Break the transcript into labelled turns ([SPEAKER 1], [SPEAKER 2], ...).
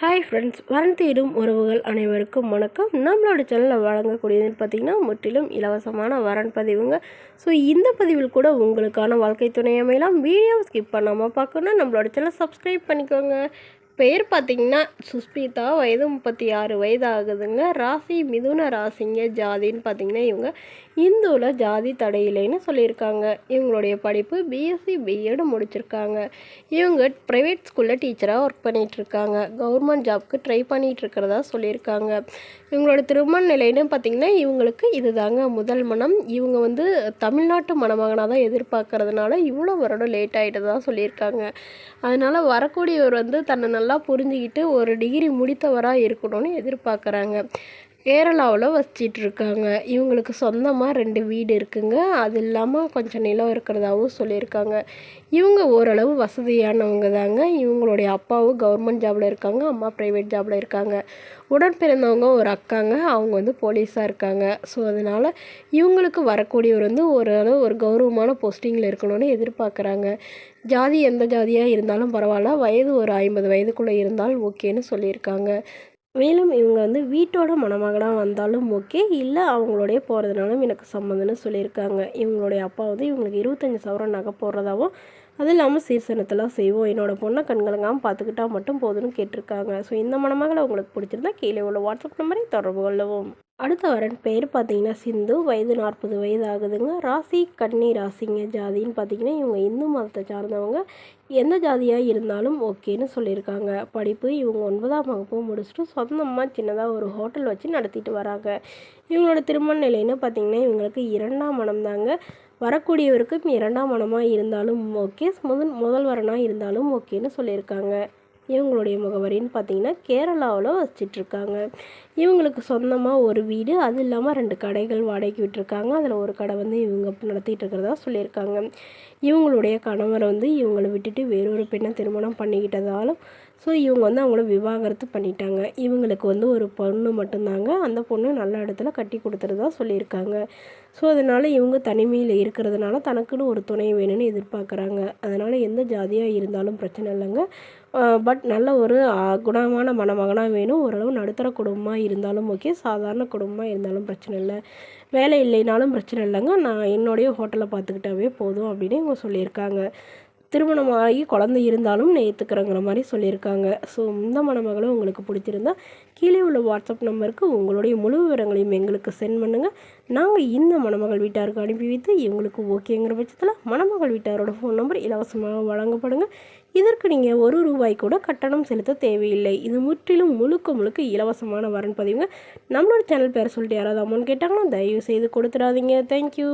[SPEAKER 1] Hi friends, வரன் தேடும் உறவுகள் அனைவருக்கும் வணக்கம். நம்மளோட சேனலில் வழங்கக்கூடியதுன்னு பார்த்திங்கன்னா முற்றிலும் இலவசமான வரன் பதிவுங்க. ஸோ இந்த பதிவில் கூட உங்களுக்கான வாழ்க்கை துணை அமையலாம். வீடியோ ஸ்கிப் பண்ணாமல் பார்க்கணுன்னா நம்மளோட சேனலை சப்ஸ்கிரைப் பண்ணிக்கோங்க. பேர் பார்த்திங்கன்னா சுஸ்மிதா, வயது 36 வயது ஆகுதுங்க. ராசி மிதுன ராசிங்க. ஜாதின்னு பார்த்திங்கன்னா இவங்க இந்துவில் ஜாதி தடையில்லைன்னு சொல்லியிருக்காங்க. இவங்களுடைய படிப்பு பிஎஸ்சி பிஎட் முடிச்சிருக்காங்க. இவங்க ப்ரைவேட் ஸ்கூலில் டீச்சராக ஒர்க் பண்ணிகிட்ருக்காங்க. கவர்மெண்ட் ஜாப்க்கு ட்ரை பண்ணிகிட்ருக்கிறதா சொல்லியிருக்காங்க. இவங்களோட திருமண நிலைன்னு பார்த்திங்கன்னா இவங்களுக்கு இதுதாங்க முதல் மனம். இவங்க தமிழ்நாட்டு மணமகனாக தான் எதிர்பார்க்கறதுனால இவ்வளோ வருடம் லேட் ஆகிட்டு தான் சொல்லியிருக்காங்க. அதனால் வரக்கூடியவர் தன்னை நல்லா புரிஞ்சுக்கிட்டு ஒரு டிகிரி முடித்தவராக இருக்கணும்னு எதிர்பார்க்குறாங்க. கேரளாவில் வசிச்சிட்ருக்காங்க. இவங்களுக்கு சொந்தமாக 2 வீடு இருக்குங்க. அது இல்லாமல் கொஞ்சம் நிலம் இருக்கிறதாகவும் சொல்லியிருக்காங்க. இவங்க ஓரளவு வசதியானவங்க தாங்க. இவங்களுடைய அப்பாவும் கவர்மெண்ட் ஜாபில் இருக்காங்க, அம்மா ப்ரைவேட் ஜாபில் இருக்காங்க. உடன் பிறந்தவங்க ஒரு அக்காங்க, அவங்க போலீஸாக இருக்காங்க. ஸோ அதனால் இவங்களுக்கு வரக்கூடியவர் ஓரளவு ஒரு கௌரவமான போஸ்டிங்கில் இருக்கணும்னு எதிர்பார்க்குறாங்க. ஜாதி எந்த ஜாதியாக இருந்தாலும் பரவாயில்ல, வயது ஒரு 50 வயதுக்குள்ளே இருந்தால் ஓகேன்னு சொல்லியிருக்காங்க. மேலும் இவங்க வீட்டோட மணமகனாக வந்தாலும் ஓகே, இல்லை அவங்களோடைய போகிறதுனாலும் எனக்கு சம்மந்தம்னு சொல்லியிருக்காங்க. இவங்களுடைய அப்பா இவங்களுக்கு 25 சவரன் நகை போடுறதாவும், அது இல்லாமல் சீர்சனத்தெல்லாம் செய்வோம், என்னோடய பொண்ணை கண்கலங்காமல் பார்த்துக்கிட்டா மட்டும் போதும்னு கேட்டிருக்காங்க. ஸோ இந்த மணமகளை உங்களுக்கு பிடிச்சிருந்தா கீழே உள்ள வாட்ஸ்அப் நம்பரை தொடர்பு கொள்ளவும். அடுத்த வரன் பேர் பார்த்திங்கன்னா சிந்து, வயது 40 வயது ஆகுதுங்க. ராசி கன்னி ராசிங்க. ஜாதின்னு பார்த்திங்கன்னா இவங்க இந்து மதத்தை சார்ந்தவங்க. எந்த ஜாதியாக இருந்தாலும் ஓகேன்னு சொல்லியிருக்காங்க. படிப்பு இவங்க 9ஆம் வகுப்பு முடிச்சுட்டு சொந்தமாக சின்னதாக ஒரு ஹோட்டல் வச்சு நடத்திட்டு வராங்க. இவங்களோட திருமண நிலைன்னு பார்த்திங்கன்னா இவங்களுக்கு 2ஆம் மனம் தாங்க. வரக்கூடியவருக்கும் 2ஆம் மனமாக இருந்தாலும் ஓகே, முதல் வரனாக இருந்தாலும் ஓகேன்னு சொல்லியிருக்காங்க. இவங்களுடைய முகவரின்னு பார்த்திங்கன்னா கேரளாவில் வசிச்சிட்ருக்காங்க. இவங்களுக்கு சொந்தமாக ஒரு வீடு, அது இல்லாமல் 2 கடைகள் வாடகைக்கு விட்டுருக்காங்க. அதில் ஒரு கடை இவங்க நடத்திட்டு இருக்கிறதா சொல்லியிருக்காங்க. இவங்களுடைய கணவர் இவங்களை விட்டுட்டு வேறொரு பெண்ணை திருமணம் பண்ணிக்கிட்டதாலும் ஸோ இவங்க அவங்கள விவாகரத்து பண்ணிட்டாங்க. இவங்களுக்கு ஒரு பொண்ணு மட்டும்தாங்க. அந்த பொண்ணு நல்ல இடத்துல கட்டி கொடுத்துறதா சொல்லியிருக்காங்க. ஸோ அதனால் இவங்க தனிமையில் இருக்கிறதுனால தனக்குன்னு ஒரு துணை வேணும்னு எதிர்பார்க்குறாங்க. அதனால் எந்த ஜாதியாக இருந்தாலும் பிரச்சனை இல்லைங்க. பட் நல்ல ஒரு குணமான மணமகனாக வேணும். ஓரளவு நடுத்தர குடும்பமாக இருந்தாலும் ஓகே, சாதாரண குடும்பமாக இருந்தாலும் பிரச்சனை இல்லை. வேலை இல்லைனாலும் பிரச்சனை இல்லைங்க, நான் என்னுடைய ஹோட்டலை பார்த்துக்கிட்டாவே போதும் அப்படின்னு இவங்க சொல்லியிருக்காங்க. திருமணமாகி குழந்தை இருந்தாலும் ஏற்றுக்கிறங்கிற மாதிரி சொல்லியிருக்காங்க. ஸோ இந்த மணமகளும் உங்களுக்கு பிடிச்சிருந்தா கீழே உள்ள வாட்ஸ்அப் நம்பருக்கு உங்களுடைய முழு விவரங்களையும் எங்களுக்கு சென்ட் பண்ணுங்கள். நாங்கள் இந்த மணமகள் வீட்டாருக்கு அனுப்பி வைத்து இவங்களுக்கு ஓகேங்கிற பட்சத்தில் மணமகள் வீட்டாரோட ஃபோன் நம்பர் இலவசமாக வழங்கப்படுங்க. இதற்கு நீங்கள் ₹1 கூட கட்டணம் செலுத்த தேவையில்லை. இது முற்றிலும் முழுக்க இலவசமான வரன் பதிவுங்க. நம்மளோட சேனல் பேர் சொல்லிட்டு யாராவது அமௌண்ட் கேட்டாங்கன்னா தயவு செய்து கொடுத்துடாதீங்க. தேங்க்யூ.